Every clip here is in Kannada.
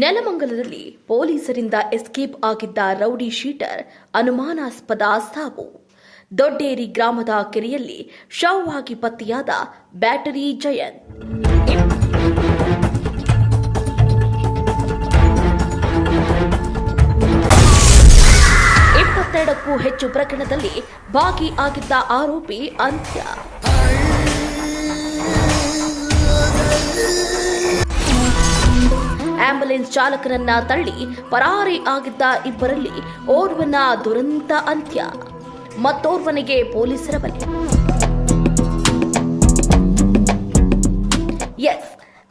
ನೆಲಮಂಗಲದಲ್ಲಿ ಪೊಲೀಸರಿಂದ ಎಸ್ಕೇಪ್ ಆಗಿದ್ದ ರೌಡಿ ಶೀಟರ್ ಅನುಮಾನಾಸ್ಪದ ಸಾವು. ದೊಡ್ಡೇರಿ ಗ್ರಾಮದ ಕೆರೆಯಲ್ಲಿ ಶವವಾಗಿ ಪತ್ತೆಯಾದ ಬ್ಯಾಟರಿ ಜಯಂತ್. 22ಕ್ಕೂ ಹೆಚ್ಚು ಪ್ರಕರಣದಲ್ಲಿ ಭಾಗಿಯಾಗಿದ್ದ ಆರೋಪಿ ಅಂತ್ಯ. ಆಂಬ್ಯುಲೆನ್ಸ್ ಚಾಲಕನನ್ನ ತಳ್ಳಿ ಪರಾರಿ ಆಗಿದ್ದ ಇಬ್ಬರಲ್ಲಿ ಓರ್ವನ ದುರಂತ ಅಂತ್ಯ, ಮತ್ತೋರ್ವನಿಗೆ ಪೊಲೀಸರ ಬಲೆ.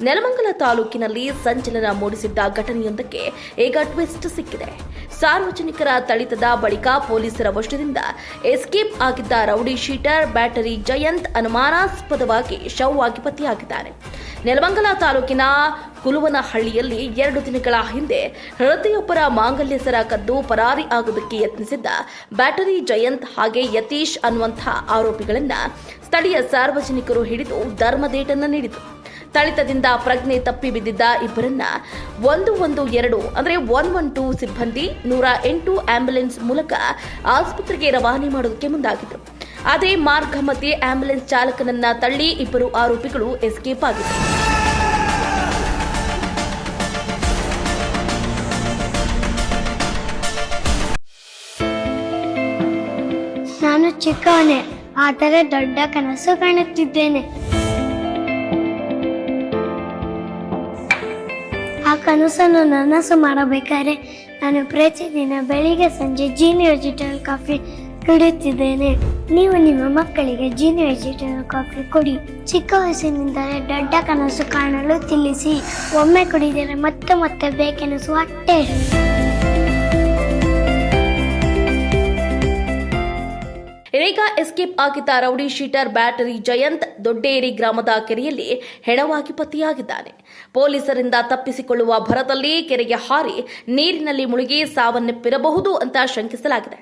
ನೆಲಮಂಗಲ ತಾಲೂಕಿನಲ್ಲಿ ಸಂಚಲನ ಮೂಡಿಸಿದ್ದ ಘಟನೆಯೊಂದಕ್ಕೆ ಈಗ ಟ್ವಿಸ್ಟ್ ಸಿಕ್ಕಿದೆ. ಸಾರ್ವಜನಿಕರ ಥಳಿತದ ಬಳಿಕ ಪೊಲೀಸರ ವಶದಿಂದ ಎಸ್ಕೇಪ್ ಆಗಿದ್ದ ರೌಡಿ ಶೀಟರ್ ಬ್ಯಾಟರಿ ಜಯಂತ್ ಅನುಮಾನಾಸ್ಪದವಾಗಿ ಶವವಾಗಿ ಪತ್ತೆಯಾಗಿದ್ದಾನೆ. ನೆಲಮಂಗಲ ತಾಲೂಕಿನ ಕುಲುವನಹಳ್ಳಿಯಲ್ಲಿ 2 ದಿನಗಳ ಹಿಂದೆ ಹೆಂಡತಿಯೊಬ್ಬರ ಮಾಂಗಲ್ಯ ಸರ ಕದ್ದು ಪರಾರಿ ಆಗುವುದಕ್ಕೆ ಯತ್ನಿಸಿದ್ದ ಬ್ಯಾಟರಿ ಜಯಂತ್ ಹಾಗೆ ಯತೀಶ್ ಅನ್ನುವಂತಹ ಆರೋಪಿಗಳನ್ನ ಸ್ಥಳೀಯ ಸಾರ್ವಜನಿಕರು ಹಿಡಿದು ಧರ್ಮದೇಟನ್ನ ನೀಡಿದರು. ಥಳಿತದಿಂದ ಪ್ರಜ್ಞೆ ತಪ್ಪಿ ಬಿದ್ದಿದ್ದ ಇಬ್ಬರನ್ನ 112 ಸಿಬ್ಬಂದಿ 108 ಆಂಬ್ಯುಲೆನ್ಸ್ ಮೂಲಕ ಆಸ್ಪತ್ರೆಗೆ ರವಾನೆ ಮಾಡೋದಕ್ಕೆ ಮುಂದಾಗಿದ್ರು. ಅದೇ ಮಾರ್ಗ ಮಧ್ಯೆ ಆಂಬ್ಯುಲೆನ್ಸ್ ಚಾಲಕನನ್ನ ತಳ್ಳಿ ಇಬ್ಬರು ಆರೋಪಿಗಳು ಎಸ್ಕೇಪ್ ಆಗಿದ್ರು. ನಾನು ಚಿಕ್ಕವನೇ, ಆದರೆ ದೊಡ್ಡ ಕನಸು ಕಾಣುತ್ತಿದ್ದೇನೆ. ಆ ಕನಸನ್ನು ನನಸು ಮಾಡಬೇಕಾದ್ರೆ ನಾನು ಪ್ರತಿದಿನ ಬೆಳಿಗ್ಗೆ ಸಂಜೆ ಜೀನಿ ವೆಜಿಟೇಬಲ್ ಕಾಫಿ ಕುಡಿಯುತ್ತಿದ್ದೇನೆ. ನೀವು ನಿಮ್ಮ ಮಕ್ಕಳಿಗೆ ಜೀನಿ ವೆಜಿಟೇಬಲ್ ಕಾಫಿ ಕೊಡಿ. ಚಿಕ್ಕ ವಯಸ್ಸಿನಿಂದಲೇ ದೊಡ್ಡ ಕನಸು ಕಾಣಲು ತಿಳಿಸಿ. ಒಮ್ಮೆ ಕುಡಿದರೆ ಮತ್ತೆ ಮತ್ತೆ ಬೇಕೆನಿಸುವ ಅಷ್ಟೇ. ಇದೀಗ ಎಸ್ಕೇಪ್ ಆಗಿದ್ದ rowdy sheeter battery Jayanth Dodderi ಗ್ರಾಮದ ಕೆರೆಯಲ್ಲಿ ಹೆಣವಾಗಿ ಪತ್ತೆಯಾಗಿದ್ದಾನೆ. ಪೊಲೀಸರಿಂದ ತಪ್ಪಿಸಿಕೊಳ್ಳುವ ಭರದಲ್ಲಿ ಕೆರೆಗೆ ಹಾರಿ ನೀರಿನಲ್ಲಿ ಮುಳುಗಿ ಸಾವನ್ನಪ್ಪಿರಬಹುದು ಅಂತ ಶಂಕಿಸಲಾಗಿದೆ.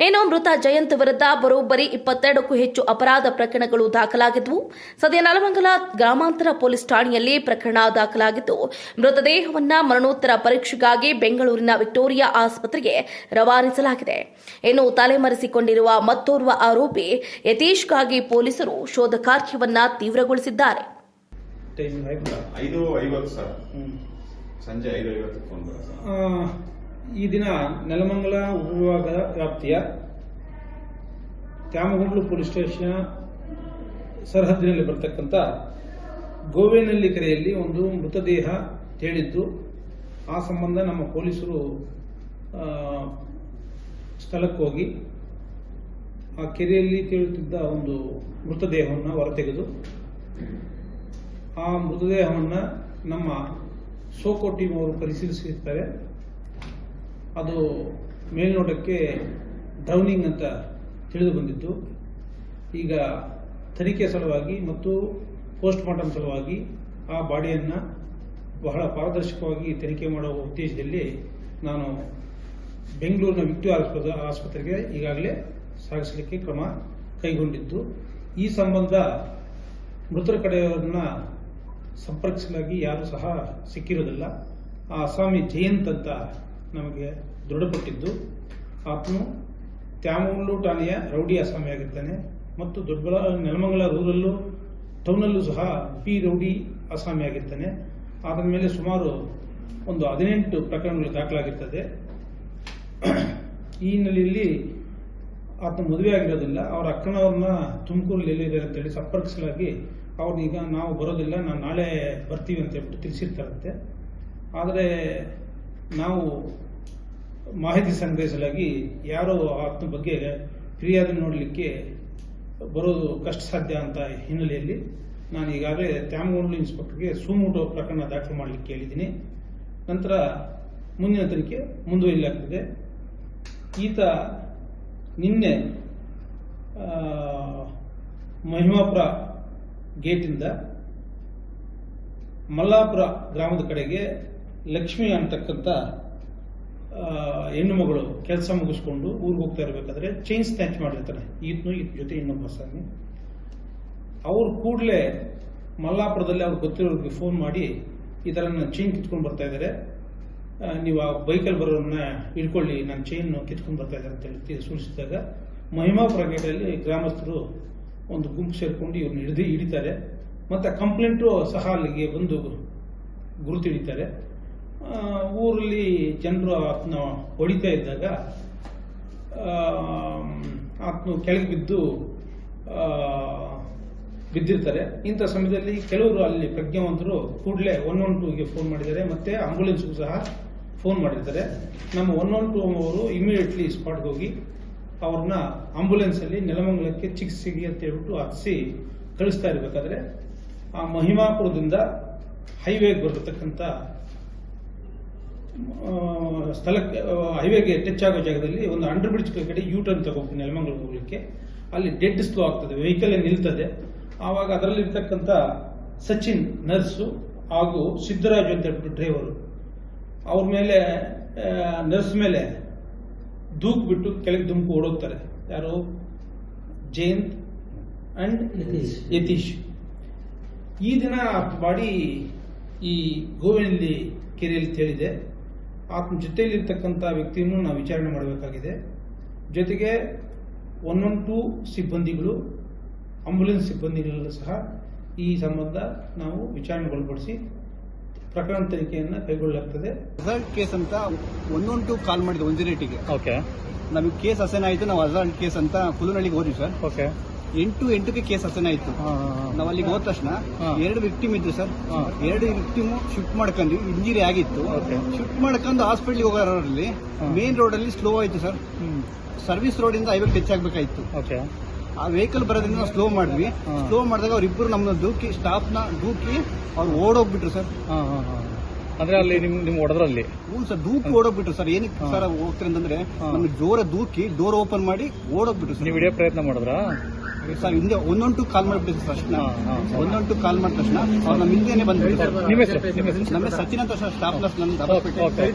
ಇನ್ನು ಮೃತ ಜಯಂತ್ ವಿರುದ್ಧ ಬರೋಬ್ಬರಿ 22ಕ್ಕೂ ಹೆಚ್ಚು ಅಪರಾಧ ಪ್ರಕರಣಗಳು ದಾಖಲಾಗಿದ್ದವು. ಸದ್ಯ ನೆಲಮಂಗಲ ಗ್ರಾಮಾಂತರ ಪೊಲೀಸ್ ಠಾಣೆಯಲ್ಲಿ ಪ್ರಕರಣ ದಾಖಲಾಗಿದ್ದು, ಮೃತದೇಹವನ್ನ ಮರಣೋತ್ತರ ಪರೀಕ್ಷೆಗಾಗಿ ಬೆಂಗಳೂರಿನ ವಿಕ್ಟೋರಿಯಾ ಆಸ್ಪತ್ರೆಗೆ ರವಾನಿಸಲಾಗಿದೆ. ಇನ್ನು ತಲೆಮರೆಸಿಕೊಂಡಿರುವ ಮತ್ತೋರ್ವ ಆರೋಪಿ ಯತೀಶ್ಗಾಗಿ ಪೊಲೀಸರು ಶೋಧ ಕಾರ್ಯವನ್ನ ತೀವ್ರಗೊಳಿಸಿದ್ದಾರೆ. ಈ ದಿನ ನೆಲಮಂಗಲ ಉಪವಿಭಾಗದ ವ್ಯಾಪ್ತಿಯ ತ್ಯಾಮಗುಂಡ್ಲು ಪೊಲೀಸ್ ಸ್ಟೇಷನ್ ಸರಹದ್ದಿನಲ್ಲಿ ಬರ್ತಕ್ಕಂಥ ಗೋವೇನಹಳ್ಳಿ ಕೆರೆಯಲ್ಲಿ ಒಂದು ಮೃತದೇಹ ತೇಲಿದ್ದು, ಆ ಸಂಬಂಧ ನಮ್ಮ ಪೊಲೀಸರು ಸ್ಥಳಕ್ಕೆ ಹೋಗಿ ಆ ಕೆರೆಯಲ್ಲಿ ತೇಲುತ್ತಿದ್ದ ಒಂದು ಮೃತದೇಹವನ್ನು ಹೊರತೆಗೆದು ಆ ಮೃತದೇಹವನ್ನು ನಮ್ಮ ಸೋಕೋ ಟೀಮ್ ಅವರು ಪರಿಶೀಲಿಸಿರ್ತಾರೆ. ಅದು ಮೇಲ್ನೋಟಕ್ಕೆ ಡ್ರೌನಿಂಗ್ ಅಂತ ತಿಳಿದು ಬಂದಿತ್ತು. ಈಗ ತನಿಖೆ ಸಲುವಾಗಿ ಮತ್ತು ಪೋಸ್ಟ್ ಮಾರ್ಟಮ್ ಸಲುವಾಗಿ ಆ ಬಾಡಿಯನ್ನು ಬಹಳ ಪಾರದರ್ಶಕವಾಗಿ ತನಿಖೆ ಮಾಡುವ ಉದ್ದೇಶದಲ್ಲಿ ನಾನು ಬೆಂಗಳೂರಿನ ವಿಕ್ಟೋರಿಯಾ ಆಸ್ಪತ್ರೆಗೆ ಈಗಾಗಲೇ ಸಾಗಿಸಲಿಕ್ಕೆ ಕ್ರಮ ಕೈಗೊಂಡಿದ್ದು, ಈ ಸಂಬಂಧ ಮೃತರ ಕಡೆಯವರನ್ನ ಸಂಪರ್ಕಿಸಲಾಗಿ ಯಾರೂ ಸಹ ಸಿಕ್ಕಿರೋದಿಲ್ಲ. ಆ ಅಸ್ಸಾಮಿ ಜಯಂತ್ ಅಂತ ನಮಗೆ ದೃಢಪಟ್ಟಿದ್ದು, ಆತನು ತ್ಯಾಮಗುಂಡ್ಲು ಠಾಣೆಯ ರೌಡಿ ಅಸ್ಸಾಮಿ ಆಗಿರ್ತಾನೆ ಮತ್ತು ನೆಲಮಂಗಲ ರೂರಲ್ಲು ಟೌನಲ್ಲೂ ಸಹ ರೌಡಿ ಅಸ್ಸಾಮಿ ಆಗಿರ್ತಾನೆ. ಆದ ಮೇಲೆ ಸುಮಾರು ಒಂದು 18 ಪ್ರಕರಣಗಳು ದಾಖಲಾಗಿರ್ತದೆ. ಈ ಹಿನ್ನೆಲೆಯಲ್ಲಿ ಆತನ ಮದುವೆ ಆಗಿರೋದಿಲ್ಲ. ಅವರ ಅಕ್ಕನವ್ರನ್ನ ತುಮಕೂರಲ್ಲಿ ಎಲ್ಲಿದ್ದಾರೆ ಅಂತೇಳಿ ಸಂಪರ್ಕಿಸಲಾಗಿ ಅವ್ರನ್ನೀಗ ನಾವು ಬರೋದಿಲ್ಲ, ನಾನು ನಾಳೆ ಬರ್ತೀವಿ ಅಂತ ಹೇಳ್ಬಿಟ್ಟು ತಿಳಿಸಿರ್ತಾರಂತೆ. ಆದರೆ ನಾವು ಮಾಹಿತಿ ಸಂಗ್ರಹಿಸಲಾಗಿ ಯಾರೋ ಆತನ ಬಗ್ಗೆ ಫಿರ್ಯಾದಿ ನೋಡಲಿಕ್ಕೆ ಬರೋದು ಕಷ್ಟ ಸಾಧ್ಯ ಅಂತ ಹಿನ್ನೆಲೆಯಲ್ಲಿ ನಾನು ಈಗಾಗಲೇ ತ್ಯಾಮಗುಂಡ್ಲು ಇನ್ಸ್ಪೆಕ್ಟರ್ಗೆ ಸುಮೋಟೋ ಪ್ರಕರಣ ದಾಖಲು ಮಾಡಲಿಕ್ಕೆ ಹೇಳಿದ್ದೀನಿ. ನಂತರ ಮುಂದಿನ ತನಿಖೆ ಮುಂದುವರಿಯಲಾಗ್ತದೆ. ಈತ ನಿನ್ನೆ ಮಹಿಮಾಪುರ ಗೇಟಿಂದ ಮಲ್ಲಾಪುರ ಗ್ರಾಮದ ಕಡೆಗೆ ಲಕ್ಷ್ಮಿ ಅಂತಕ್ಕಂಥ ಹೆಣ್ಣು ಮಗಳು ಕೆಲಸ ಮುಗಿಸ್ಕೊಂಡು ಊರಿಗೆ ಹೋಗ್ತಾ ಇರಬೇಕಾದ್ರೆ ಚೈನ್ ಸ್ನ್ಯಾಚ್ ಮಾಡಿರ್ತಾರೆ ಈತನು ಜೊತೆ ಇನ್ನೊಬ್ಬ ಸ್ವಾಮಿ. ಅವ್ರು ಕೂಡಲೇ ಮಲ್ಲಾಪುರದಲ್ಲಿ ಅವ್ರಿಗೆ ಗೊತ್ತಿರೋರಿಗೆ ಫೋನ್ ಮಾಡಿ ಈ ಥರ ನನ್ನ ಚೈನ್ ಕಿತ್ಕೊಂಡು ಬರ್ತಾ ಇದ್ದಾರೆ, ನೀವು ಆ ಬೈಕಲ್ಲಿ ಬರೋರನ್ನ ಹಿಡ್ಕೊಳ್ಳಿ, ನನ್ನ ಚೈನ್ ಕಿತ್ಕೊಂಡು ಬರ್ತಾ ಇದ್ದಾರೆ ಅಂತ ಹೇಳಿ ಸೂಚಿಸಿದಾಗ ಮಹಿಮಾಪುರ ಗೇಟಲ್ಲಿ ಗ್ರಾಮಸ್ಥರು ಒಂದು ಗುಂಪು ಸೇರಿಕೊಂಡು ಇವ್ರನ್ನ ಹಿಡಿತಾರೆ. ಮತ್ತು ಕಂಪ್ಲೇಂಟು ಸಹ ಅಲ್ಲಿಗೆ ಬಂದು ಗುರುತು ಹಿಡಿತಾರೆ. ಊರಲ್ಲಿ ಜನರು ಆತನ ಹೊಡಿತಾ ಇದ್ದಾಗ ಆತನು ಕೆಳಗೆ ಬಿದ್ದಿರ್ತಾರೆ. ಇಂಥ ಸಮಯದಲ್ಲಿ ಕೆಲವರು ಅಲ್ಲಿ ಪ್ರಜ್ಞಾವಂತರು ಕೂಡಲೇ 112ಗೆ ಫೋನ್ ಮಾಡಿದ್ದಾರೆ, ಮತ್ತೆ ಆಂಬುಲೆನ್ಸ್ಗೂ ಸಹ ಫೋನ್ ಮಾಡಿರ್ತಾರೆ. ನಮ್ಮ 112 ಅವರು ಇಮಿಡಿಯೇಟ್ಲಿ ಸ್ಪಾಟ್ಗೆ ಹೋಗಿ ಅವ್ರನ್ನ ಆಂಬುಲೆನ್ಸಲ್ಲಿ ನೆಲಮಂಗಲಕ್ಕೆ ಚಿಕಿತ್ಸೆಗೆ ಅಂತ ಹೇಳ್ಬಿಟ್ಟು ಹತ್ತಿಸಿ ಕಳಿಸ್ತಾ ಇರಬೇಕಾದ್ರೆ ಆ ಮಹಿಮಾಪುರದಿಂದ ಹೈವೇಗೆ ಬರತಕ್ಕಂಥ ಸ್ಥಳಕ್ಕೆ, ಹೈವೇಗೆ ಟಚ್ ಆಗೋ ಜಾಗದಲ್ಲಿ ಒಂದು ಅಂಡರ್ ಬ್ರಿಡ್ಜ್ ಕಡೆ ಯೂ ಟರ್ನ್ ತಗೋಬೇಕು ನೆಲಮಂಗಲ ಹೋಗ್ಲಿಕ್ಕೆ. ಅಲ್ಲಿ ಡೆಡ್ ಸ್ಲೋ ಆಗ್ತದೆ, ವೆಹಿಕಲ್ ನಿಲ್ತದೆ. ಆವಾಗ ಅದರಲ್ಲಿರ್ತಕ್ಕಂಥ ಸಚಿನ್ ನರ್ಸು ಹಾಗೂ ಸಿದ್ದರಾಜು ಅಂತ ಹೇಳ್ಬಿಟ್ಟು ಡ್ರೈವರು ಅವ್ರ ಮೇಲೆ, ನರ್ಸ್ ಮೇಲೆ ದೂಕ್ ಬಿಟ್ಟು ಕೆಳಗೆ ದುಮ್ಕು ಓಡೋಗ್ತಾರೆ. ಯಾರು? ಜಯಂತ್ ಅಂಡ್ ಯತೀಶ್. ಈ ದಿನ ಬಾಡಿ ಈ ಗೋವಿನಲ್ಲಿ ಕೆರೆಯಲ್ಲಿ ತೇಲಿದೆ. ಆತನ ಜೊತೆಯಲ್ಲಿರ್ತಕ್ಕಂಥ ವ್ಯಕ್ತಿಯನ್ನು ನಾವು ವಿಚಾರಣೆ ಮಾಡಬೇಕಾಗಿದೆ. ಜೊತೆಗೆ 112 ಸಿಬ್ಬಂದಿಗಳು, ಆಂಬುಲೆನ್ಸ್ ಸಿಬ್ಬಂದಿಗಳೆಲ್ಲ ಸಹ ಈ ಸಂಬಂಧ ನಾವು ವಿಚಾರಣೆಗೊಳಪಡಿಸಿ ಪ್ರಕರಣ ತನಿಖೆಯನ್ನು ಕೈಗೊಳ್ಳಲಾಗ್ತದೆ. ಅಸಲ್ಟ್ ಕೇಸ್ ಅಂತ 112 ಕಾಲ್ ಮಾಡಿದ್ವಿ 108ಗೆ. ಓಕೆ, ನಮಗೆ ಕೇಸ್ ಅಸೈನ್ ಆಯಿತು. ನಾವು ಅಸಲ್ಟ್ ಕೇಸ್ ಅಂತ ಕುಲನಹಳ್ಳಿಗೆ ಹೋದ್ವಿ ಸರ್. ಓಕೆ, 8-8ಕ್ಕೆ ಕೇಸ್ ಅಸೈನ್ ಆಯಿತು. ನಾವು ಅಲ್ಲಿಗೆ ಹೋದ ತಕ್ಷಣ 2 ವಿಕ್ಟಿಮ್ ಇದ್ರು ಸರ್. 2 ವಿಕ್ಟಿಮ್ ಶಿಫ್ಟ್ ಮಾಡ್ಕೊಂಡ್ವಿ, ಇಂಜುರಿ ಆಗಿತ್ತು. ಶಿಫ್ಟ್ ಮಾಡ್ಕೊಂಡು ಹಾಸ್ಪಿಟ್ಲಿಗೆ ಹೋಗೋರಲ್ಲಿ ಮೇನ್ ರೋಡ್ ಅಲ್ಲಿ ಸ್ಲೋ ಆಯಿತು ಸರ್. ಸರ್ವಿಸ್ ರೋಡ್ ಇಂದ ಹೈವೇಗೆ ಟಚ್ ಆಗಬೇಕಾಯಿತು. ಓಕೆ, ಆ ವೆಹಿಕಲ್ ಬರೋದ್ರಿಂದ ನಾವು ಸ್ಲೋ ಮಾಡಿದ್ವಿ. ಸ್ಲೋ ಮಾಡಿದಾಗ ಅವ್ರಿಬ್ರು ನಮ್ಮನ್ನ ದೂಕಿ, ಸ್ಟಾಫ್ನ ದೂಕಿ ಅವ್ರು ಓಡೋಗ್ಬಿಟ್ರು ಸರ್. ಅಂದ್ರೆ ಅಲ್ಲಿ ನಿಮ್ ಹೊಡೆದ್ರಲ್ಲಿ? ಹ್ಞೂ ಸರ್, ದೂಕಿ ಓಡೋಗ್ಬಿಟ್ರು ಸರ್. ಏನಕ್ಕೆ ಸರ್ ಹೋಗ್ತಾರೆ ಅಂತಂದ್ರೆ ನಮ್ಗೆ ಜೋರ ದೂಕಿ ಡೋರ್ ಓಪನ್ ಮಾಡಿ ಓಡೋಗ್ಬಿಟ್ರು ಸರ್. ನೀವು ವಿಡಿಯೋ ಪ್ರಯತ್ನ ಮಾಡಿದ್ರಾ ಸರ್? ಹಿಂದೆ 112 ಕಾಲ್ ಮಾಡಿಬಿಟ್ಟು ತಕ್ಷಣ 112 ಕಾಲ್ ಮಾಡಿದ ತಕ್ಷಣ ಅವ್ರು ನಮ್ಮ ಹಿಂದೆನೆ ಬಂದ್ಬಿಟ್ಟು ಸರ್. ನಿಮ್ಮ ಹೆಸರು? ನಮ್ಮ ಸಚಿನ್ ಅಂತ ಸರ್, ಸ್ಟಾಫ್ ನರ್ಸ್. ನನ್ನ ಓಕೆ.